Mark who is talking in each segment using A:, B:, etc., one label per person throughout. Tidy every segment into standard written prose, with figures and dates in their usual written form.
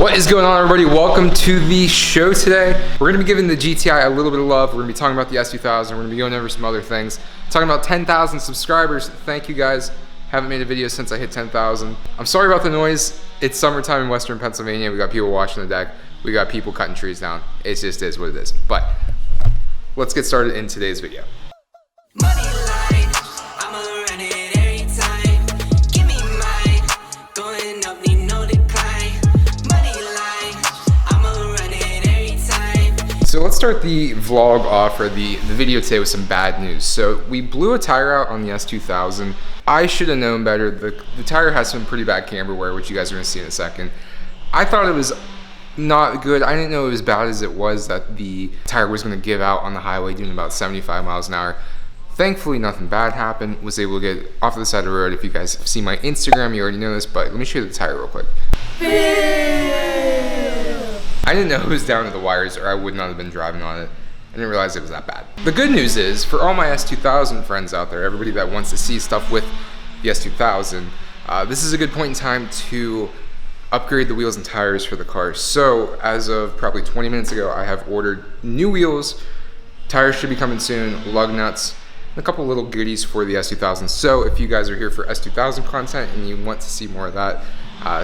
A: What is going on, everybody? Welcome to the show today. We're gonna be giving the GTI a little bit of love. We're gonna be talking about the S2000. We're gonna be going over some other things. Talking about 10,000 subscribers. Thank you guys. Haven't made a video since I hit 10,000. I'm sorry about the noise. It's summertime in Western Pennsylvania. We got people washing the deck. We got people cutting trees down. It just is what it is. But let's get started in today's video. So let's start the vlog off, or the video today, with some bad news. So we blew a tire out on the S2000. I should have known better. The tire has some pretty bad camber wear, which you guys are gonna see in a second. I thought it was not good. I didn't know it was as bad as it was, that the tire was gonna give out on the highway doing about 75 miles an hour. Thankfully, nothing bad happened. Was able to get off to the side of the road. If you guys have seen my Instagram, you already know this, but let me show you the tire real quick. I didn't know it was down to the wires, or I would not have been driving on it. I didn't realize it was that bad. The good news is, for all my S2000 friends out there, everybody that wants to see stuff with the S2000, this is a good point in time to upgrade the wheels and tires for the car. So as of probably 20 minutes ago, I have ordered new wheels. Tires should be coming soon, lug nuts, and a couple little goodies for the S2000. So if you guys are here for S2000 content and you want to see more of that,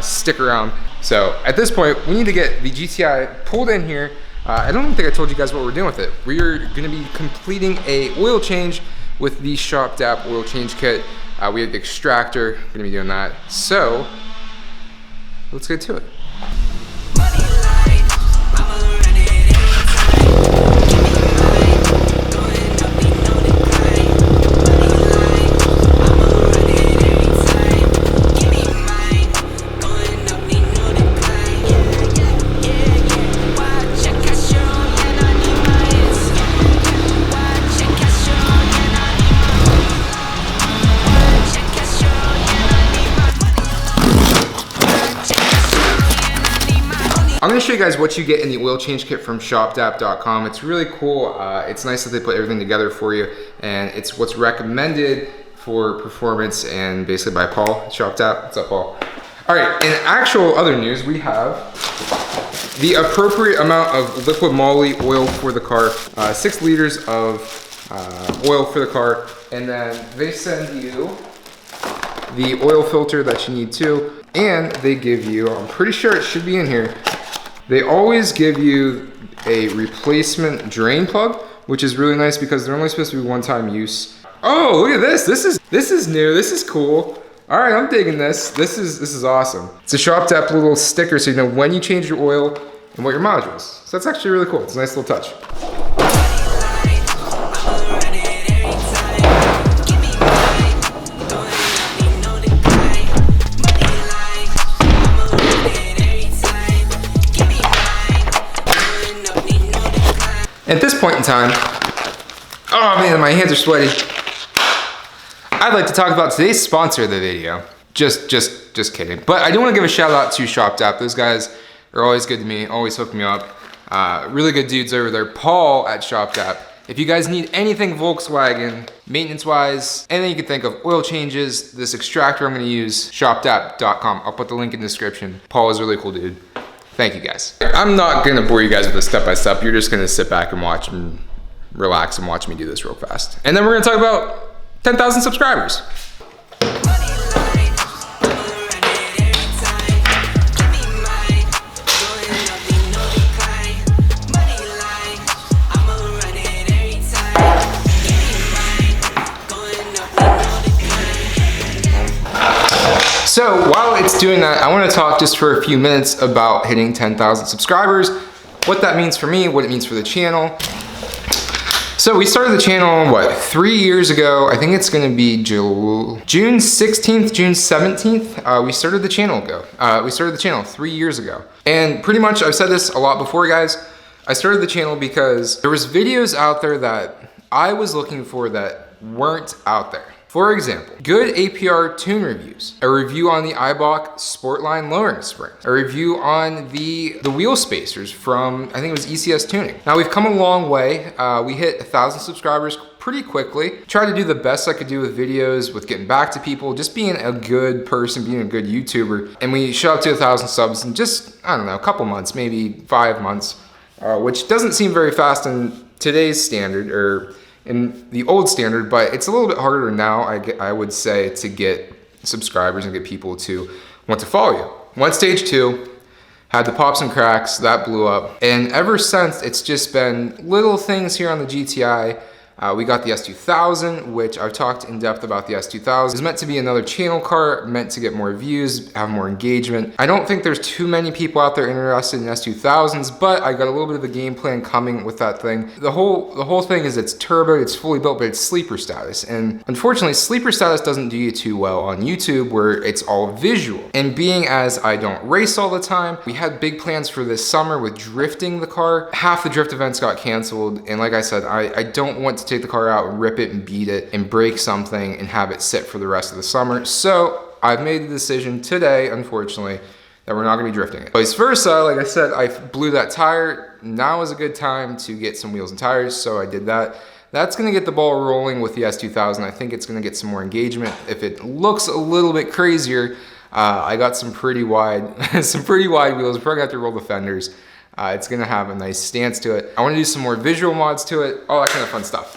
A: stick around. So at this point, we need to get the GTI pulled in here. I don't even think I told you guys what we're doing with it. We are gonna be completing a oil change with the Shop DAP oil change kit. We have the extractor, gonna be doing that. So let's get to it. I'm gonna show you guys what you get in the oil change kit from shopdap.com. It's really cool. It's nice that they put everything together for you, and it's what's recommended for performance, and basically by Paul at ShopDap. What's up, Paul? All right, in actual other news, we have the appropriate amount of liquid moly oil for the car, 6 liters of oil for the car, and then they send you the oil filter that you need too, and they give you, I'm pretty sure it should be in here, they always give you a replacement drain plug, which is really nice because they're only supposed to be one-time use. Oh, look at this. This is new. This is cool. All right, I'm digging this. This is awesome. It's a Shop DAP little sticker, so you know when you change your oil and what your module is. So that's actually really cool. It's a nice little touch. At this point in time, oh man, my hands are sweaty. I'd like to talk about today's sponsor of the video. Just kidding. But I do want to give a shout out to Shop DAP. Those guys are always good to me, always hook me up. Really good dudes over there. Paul at Shop DAP. If you guys need anything Volkswagen, maintenance-wise, anything you can think of, oil changes, this extractor I'm gonna use, shopdap.com. I'll put the link in the description. Paul is a really cool dude. Thank you guys. I'm not gonna bore you guys with a step-by-step. You're just gonna sit back and watch and relax and watch me do this real fast. And then we're gonna talk about 10,000 subscribers. So while it's doing that, I want to talk just for a few minutes about hitting 10,000 subscribers, what that means for me, what it means for the channel. So we started the channel, what, 3 years ago? I think it's gonna be June 16th, June 17th. We started the channel 3 years ago. And pretty much, I've said this a lot before, guys. I started the channel because there was videos out there that I was looking for that weren't out there. For example, good APR tune reviews, a review on the Eibach Sportline lowering spring, a review on the wheel spacers from, I think it was ECS Tuning. Now we've come a long way. We hit 1,000 subscribers pretty quickly. Tried to do the best I could do with videos, with getting back to people, just being a good person, being a good YouTuber. And we shot up to 1,000 subs in just, I don't know, a couple months, maybe 5 months, which doesn't seem very fast in today's standard, or in the old standard, but it's a little bit harder now, I would say, to get subscribers and get people to want to follow you. Went stage 2, had the pops and cracks, that blew up. And ever since, it's just been little things here on the GTI. We got the S2000, which I've talked in depth about the S2000. It's meant to be another channel car, meant to get more views, have more engagement. I don't think there's too many people out there interested in S2000s, but I got a little bit of a game plan coming with that thing. The whole thing is it's turbo, it's fully built, but it's sleeper status. And unfortunately, sleeper status doesn't do you too well on YouTube, where it's all visual. And being as I don't race all the time, we had big plans for this summer with drifting the car. Half the drift events got canceled. And like I said, I don't want to take the car out and rip it and beat it and break something and have it sit for the rest of the summer. So I've made the decision today, unfortunately, that we're not gonna be drifting it. Vice versa, like I said, I blew that tire. Now is a good time to get some wheels and tires, so I did that. That's gonna get the ball rolling with the S2000. I think it's gonna get some more engagement. If it looks a little bit crazier, I got some pretty wide, wheels. We're probably gonna have to roll the fenders. It's gonna have a nice stance to it. I wanna do some more visual mods to it, all that kind of fun stuff.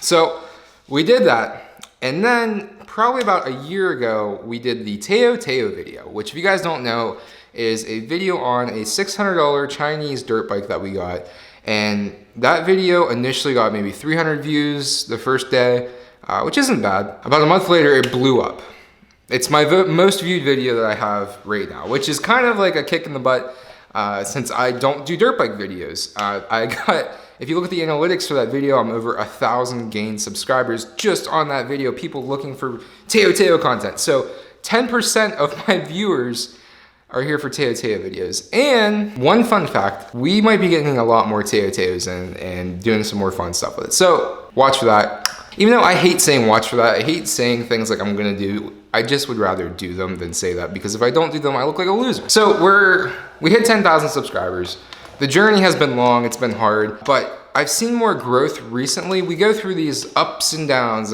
A: So we did that. And then probably about a year ago, we did the Teo video, which if you guys don't know, is a video on a $600 Chinese dirt bike that we got. And that video initially got maybe 300 views the first day, which isn't bad. About a month later, it blew up. It's my most viewed video that I have right now, which is kind of like a kick in the butt. Since I don't do dirt bike videos. If you look at the analytics for that video, I'm over 1,000 gained subscribers just on that video, people looking for Teo content. So 10% of my viewers are here for Teo videos. And one fun fact, we might be getting a lot more Teos and doing some more fun stuff with it. So watch for that. Even though I hate saying watch for that, I hate saying things like I'm gonna do, I just would rather do them than say that, because if I don't do them, I look like a loser. So we hit 10,000 subscribers. The journey has been long, it's been hard, but I've seen more growth recently. We go through these ups and downs,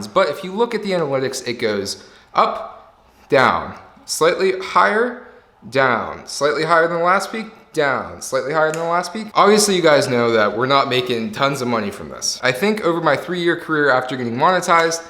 A: but if you look at the analytics, it goes up, down, slightly higher, down, slightly higher than the last peak, down, slightly higher than the last peak. Obviously, you guys know that we're not making tons of money from this. I think over my 3-year career after getting monetized,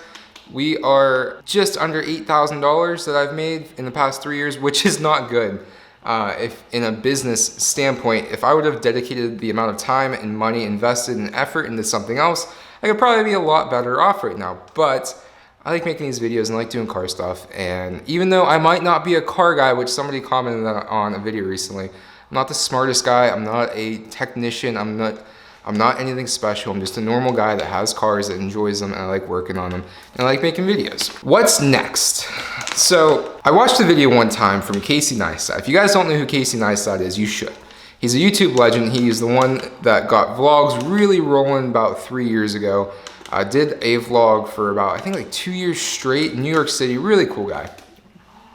A: we are just under $8,000 that I've made in the past 3 years, which is not good. If in a business standpoint, if I would have dedicated the amount of time and money invested and effort into something else, I could probably be a lot better off right now. But I like making these videos and I like doing car stuff. And even though I might not be a car guy, which somebody commented on a video recently, I'm not the smartest guy, I'm not a technician, I'm not anything special. I'm just a normal guy that has cars, that enjoys them, and I like working on them, and I like making videos. What's next? So I watched a video one time from Casey Neistat. If you guys don't know who Casey Neistat is, you should. He's a YouTube legend. He's the one that got vlogs really rolling about 3 years ago. I did a vlog for about, I think like 2 years straight in New York City. Really cool guy.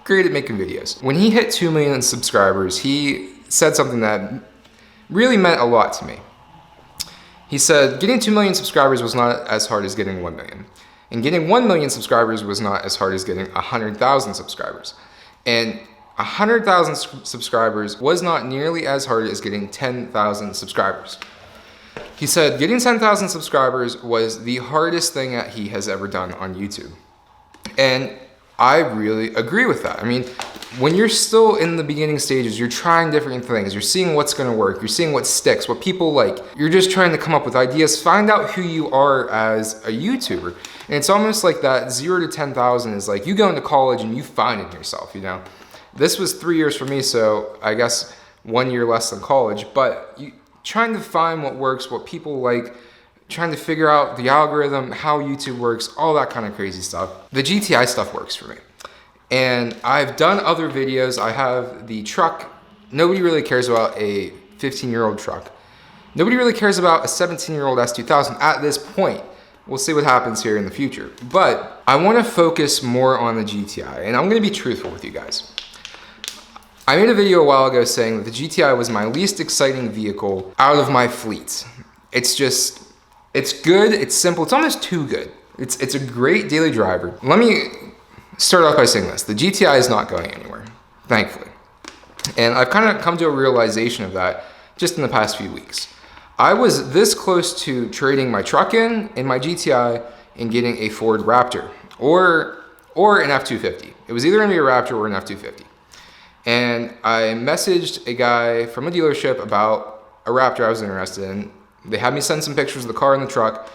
A: Great at making videos. When he hit 2 million subscribers, he said something that really meant a lot to me. He said, getting 2 million subscribers was not as hard as getting 1 million. And getting 1 million subscribers was not as hard as getting 100,000 subscribers. And 100,000 subscribers was not nearly as hard as getting 10,000 subscribers. He said, getting 10,000 subscribers was the hardest thing that he has ever done on YouTube. And I really agree with that. I mean, when you're still in the beginning stages, you're trying different things. You're seeing what's gonna work. You're seeing what sticks, what people like. You're just trying to come up with ideas, find out who you are as a YouTuber. And it's almost like that 0 to 10,000 is like you go into college and you find it yourself, you know? This was 3 years for me, so I guess 1 year less than college, but trying to find what works, what people like, trying to figure out the algorithm, how YouTube works, all that kind of crazy stuff. The GTI stuff works for me. And I've done other videos. I have the truck. Nobody really cares about a 15-year-old truck. Nobody really cares about a 17-year-old S2000 at this point. We'll see what happens here in the future. But I want to focus more on the GTI, and I'm going to be truthful with you guys. I made a video a while ago saying that the GTI was my least exciting vehicle out of my fleet. It's just, It's good, it's simple, it's almost too good. It's a great daily driver. Let me start off by saying this. The GTI is not going anywhere, thankfully. And I've kind of come to a realization of that just in the past few weeks. I was this close to trading my truck in my GTI and getting a Ford Raptor or an F-250. It was either gonna be a Raptor or an F-250. And I messaged a guy from a dealership about a Raptor I was interested in. They had me send some pictures of the car and the truck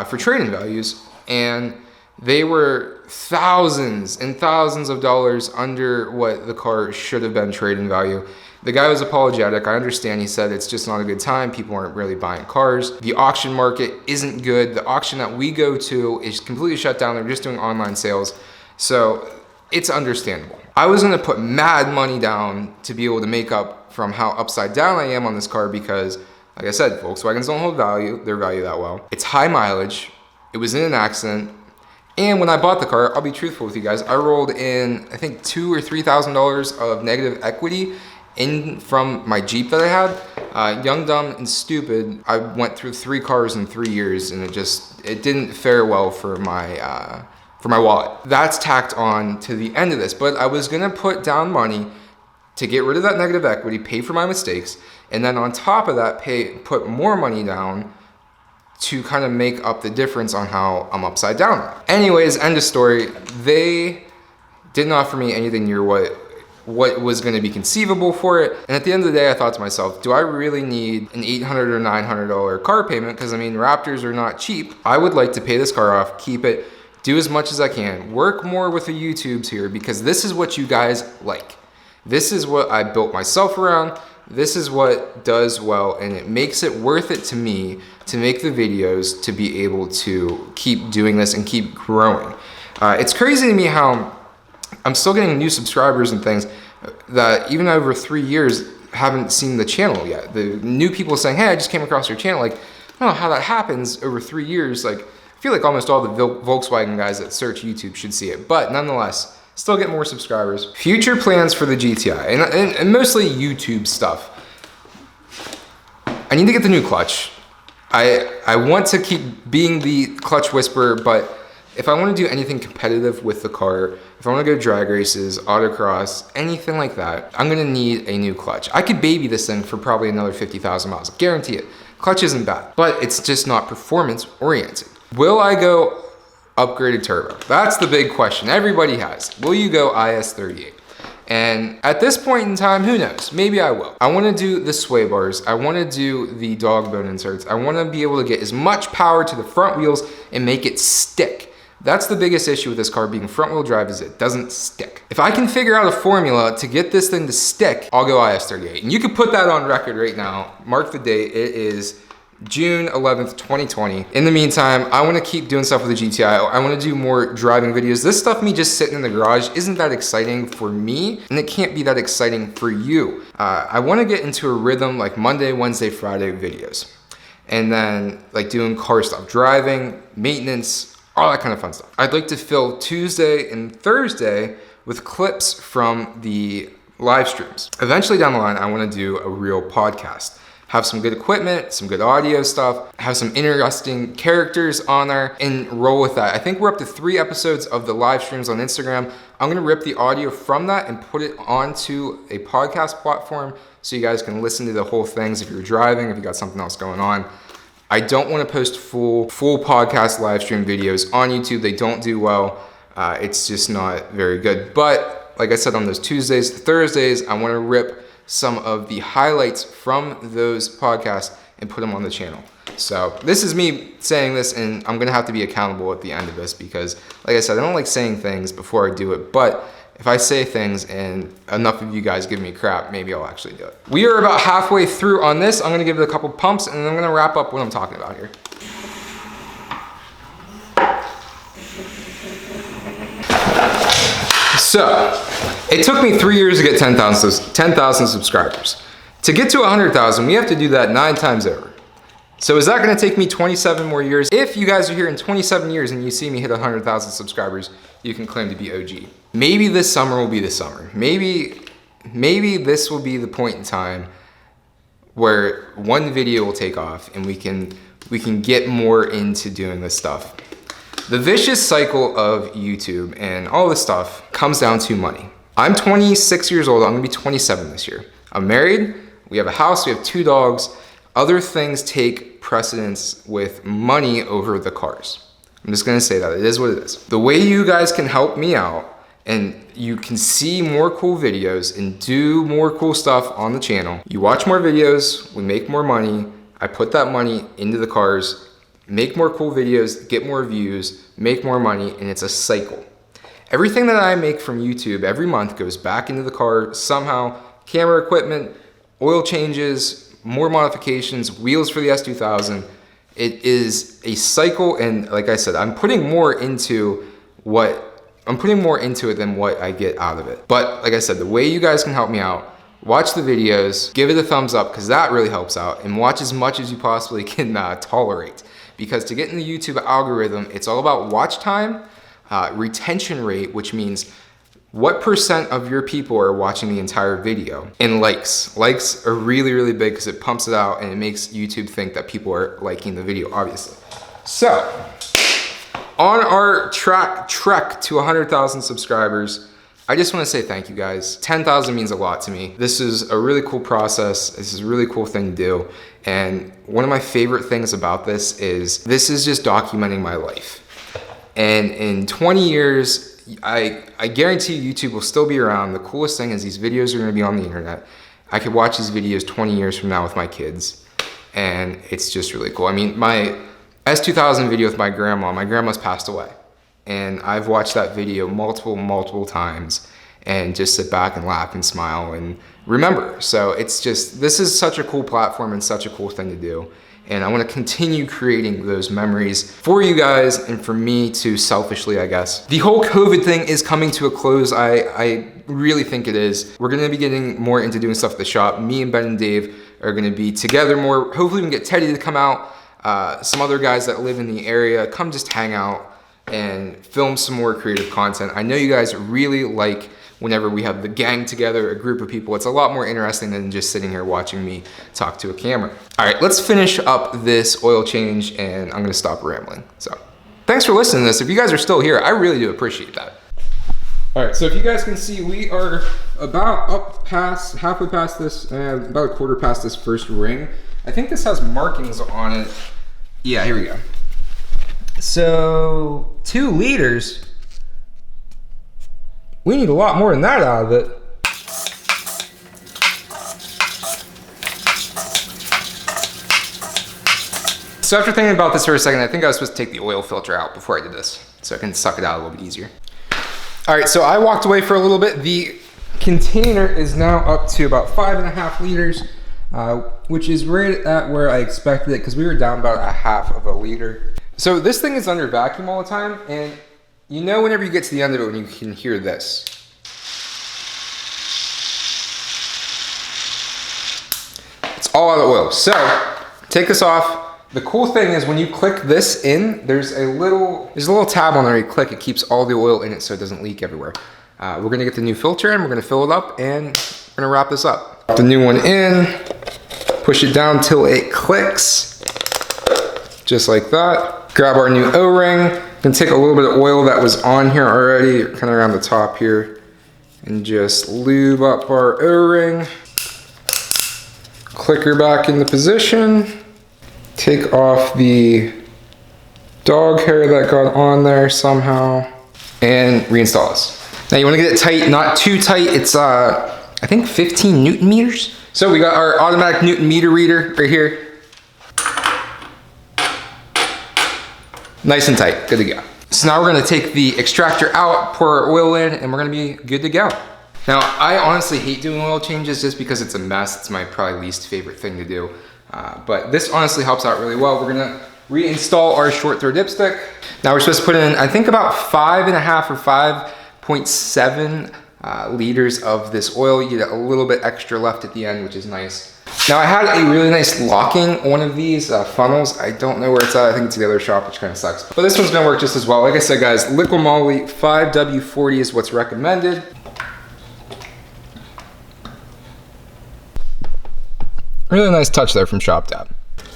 A: for trading values, and they were thousands and thousands of dollars under what the car should have been trading value. The guy was apologetic. I understand. He said it's just not a good time. People aren't really buying cars. The auction market isn't good. The auction that we go to is completely shut down. They're just doing online sales. So it's understandable. I was gonna put mad money down to be able to make up from how upside down I am on this car because, like I said, Volkswagens don't hold their value that well. It's high mileage. It was in an accident. And when I bought the car, I'll be truthful with you guys, I rolled in, I think $2,000 or $3,000 of negative equity in from my Jeep that I had. Young, dumb, and stupid. I went through 3 cars in 3 years, and it didn't fare well for my wallet. That's tacked on to the end of this, but I was gonna put down money to get rid of that negative equity, pay for my mistakes, and then on top of that, put more money down to kind of make up the difference on how I'm upside down. Anyways, end of story. They didn't offer me anything near what was gonna be conceivable for it. And at the end of the day, I thought to myself, do I really need an $800 or $900 car payment? Because I mean, Raptors are not cheap. I would like to pay this car off, keep it, do as much as I can, work more with the YouTubes here because this is what you guys like. This is what I built myself around. This is what does well, and it makes it worth it to me to make the videos to be able to keep doing this and keep growing. It's crazy to me how I'm still getting new subscribers and things that even over 3 years haven't seen the channel yet. The new people saying, hey, I just came across your channel. Like, I don't know how that happens over 3 years. Like, I feel like almost all the Volkswagen guys that search YouTube should see it, but nonetheless, still get more subscribers. Future plans for the GTI, and mostly YouTube stuff. I need to get the new clutch. I want to keep being the clutch whisperer, but if I want to do anything competitive with the car, if I want to go drag races, autocross, anything like that, I'm gonna need a new clutch. I could baby this thing for probably another 50,000 miles, guarantee it. Clutch isn't bad, but it's just not performance oriented. Will I go upgraded turbo? That's the big question everybody has. Will you go IS38? And at this point in time, who knows? Maybe I will. I wanna do the sway bars. I wanna do the dog bone inserts. I wanna be able to get as much power to the front wheels and make it stick. That's the biggest issue with this car being front wheel drive is it doesn't stick. If I can figure out a formula to get this thing to stick, I'll go IS38. And you can put that on record right now. Mark the date, it is June 11th, 2020. In the meantime, I wanna keep doing stuff with the GTI. I wanna do more driving videos. This stuff, me just sitting in the garage, isn't that exciting for me, and it can't be that exciting for you. I wanna get into a rhythm like Monday, Wednesday, Friday videos. And then like doing car stuff, driving, maintenance, all that kind of fun stuff. I'd like to fill Tuesday and Thursday with clips from the live streams. Eventually down the line, I wanna do a real podcast. Have some good equipment, some good audio stuff, have some interesting characters on there, and roll with that. I think we're up to 3 episodes of the live streams on Instagram. I'm gonna rip the audio from that and put it onto a podcast platform so you guys can listen to the whole things if you're driving, if you got something else going on. I don't wanna post full podcast live stream videos on YouTube. They don't do well. It's just not very good. But like I said, on those Tuesdays, Thursdays, I wanna rip some of the highlights from those podcasts and put them on the channel. So this is me saying this, and I'm gonna have to be accountable at the end of this because, like I said, I don't like saying things before I do it, but if I say things and enough of you guys give me crap, maybe I'll actually do it. We are about halfway through on this. I'm gonna give it a couple pumps, and then I'm gonna wrap up what I'm talking about here. So, it took me 3 years to get 10,000 subscribers. To get to 100,000, we have to do that 9 times over. So is that gonna take me 27 more years? If you guys are here in 27 years and you see me hit 100,000 subscribers, you can claim to be OG. Maybe this summer will be the summer. Maybe this will be the point in time where one video will take off and we can we can get more into doing this stuff. The vicious cycle of YouTube and all this stuff comes down to money. I'm 26 years old, I'm gonna be 27 this year. I'm married, we have a house, we have 2 dogs. Other things take precedence with money over the cars. I'm just gonna say that, it is what it is. The way you guys can help me out and you can see more cool videos and do more cool stuff on the channel. You watch more videos, we make more money, I put that money into the cars, make more cool videos, get more views, make more money, and it's a cycle. Everything that I make from YouTube every month goes back into the car somehow. Camera equipment, oil changes, more modifications, wheels for the S2000. It is a cycle, and like I said, I'm putting more into it than what I get out of it. But like I said, the way you guys can help me out, watch the videos, give it a thumbs up, because that really helps out, and watch as much as you possibly can tolerate. Because to get in the YouTube algorithm, it's all about watch time, retention rate, which means what % of your people are watching the entire video, and likes. Likes are really, really big because it pumps it out and it makes YouTube think that people are liking the video, obviously. So, on our trek to 100,000 subscribers, I just want to say thank you guys. 10,000 means a lot to me. This is a really cool process. This is a really cool thing to do. And one of my favorite things about this is just documenting my life. And in 20 years, I guarantee YouTube will still be around. The coolest thing is these videos are gonna be on the internet. I could watch these videos 20 years from now with my kids, and it's just really cool. I mean, my S2000 video with my grandma's passed away. And I've watched that video multiple times and just sit back and laugh and smile and remember. So it's just, this is such a cool platform and such a cool thing to do. And I want to continue creating those memories for you guys and for me too, selfishly, I guess. The whole COVID thing is coming to a close. I really think it is. We're going to be getting more into doing stuff at the shop. Me and Ben and Dave are going to be together more. Hopefully we can get Teddy to come out. Some other guys that live in the area, come just hang out and film some more creative content. I know you guys really like whenever we have the gang together, a group of people. It's a lot more interesting than just sitting here watching me talk to a camera. All right, let's finish up this oil change and I'm gonna stop rambling. So thanks for listening to this. If you guys are still here, I really do appreciate that. All right, so if you guys can see, we are about halfway past this, about a quarter past this first ring. I think this has markings on it. Yeah, here we go. So 2 liters. We need a lot more than that out of it. So after thinking about this for a second, I think I was supposed to take the oil filter out before I did this, so I can suck it out a little bit easier. All right, so I walked away for a little bit. The container is now up to about 5.5 liters, which is right at where I expected it, because we were down about 1/2 liter. So this thing is under vacuum all the time, and you know whenever you get to the end of it when you can hear this. It's all out of oil. So, take this off. The cool thing is when you click this in, there's a little tab on there you click, it keeps all the oil in it so it doesn't leak everywhere. We're gonna get the new filter in, we're gonna fill it up, and we're gonna wrap this up. The new one in, push it down till it clicks, just like that. Grab our new O-ring. Gonna take a little bit of oil that was on here already, kind of around the top here, and just lube up our O-ring. Click her back into position. Take off the dog hair that got on there somehow, and reinstall this. Now you wanna get it tight, not too tight. It's I think 15 Newton meters. So we got our automatic Newton meter reader right here. Nice and tight, good to go. So now we're gonna take the extractor out, pour our oil in, and we're gonna be good to go. Now, I honestly hate doing oil changes just because it's a mess. It's my probably least favorite thing to do. But this honestly helps out really well. We're gonna reinstall our short throw dipstick. Now we're supposed to put in, I think about 5.5 or 5.7 liters of this oil. You get a little bit extra left at the end, which is nice. Now I had a really nice locking one of these funnels. I don't know where it's at. I think it's the other shop, which kind of sucks. But this one's gonna work just as well. Like I said, guys, liquid moly 5W40 is what's recommended. Really nice touch there from ShopTab.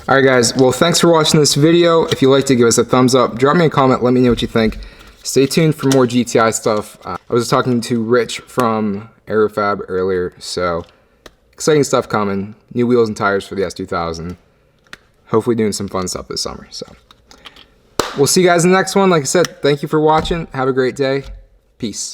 A: All right, guys. Well, thanks for watching this video. If you liked it, give us a thumbs up. Drop me a comment. Let me know what you think. Stay tuned for more GTI stuff. I was talking to Rich from Aerofab earlier, so exciting stuff coming. New wheels and tires for the S2000. Hopefully doing some fun stuff this summer. So we'll see you guys in the next one. Like I said, thank you for watching. Have a great day. Peace.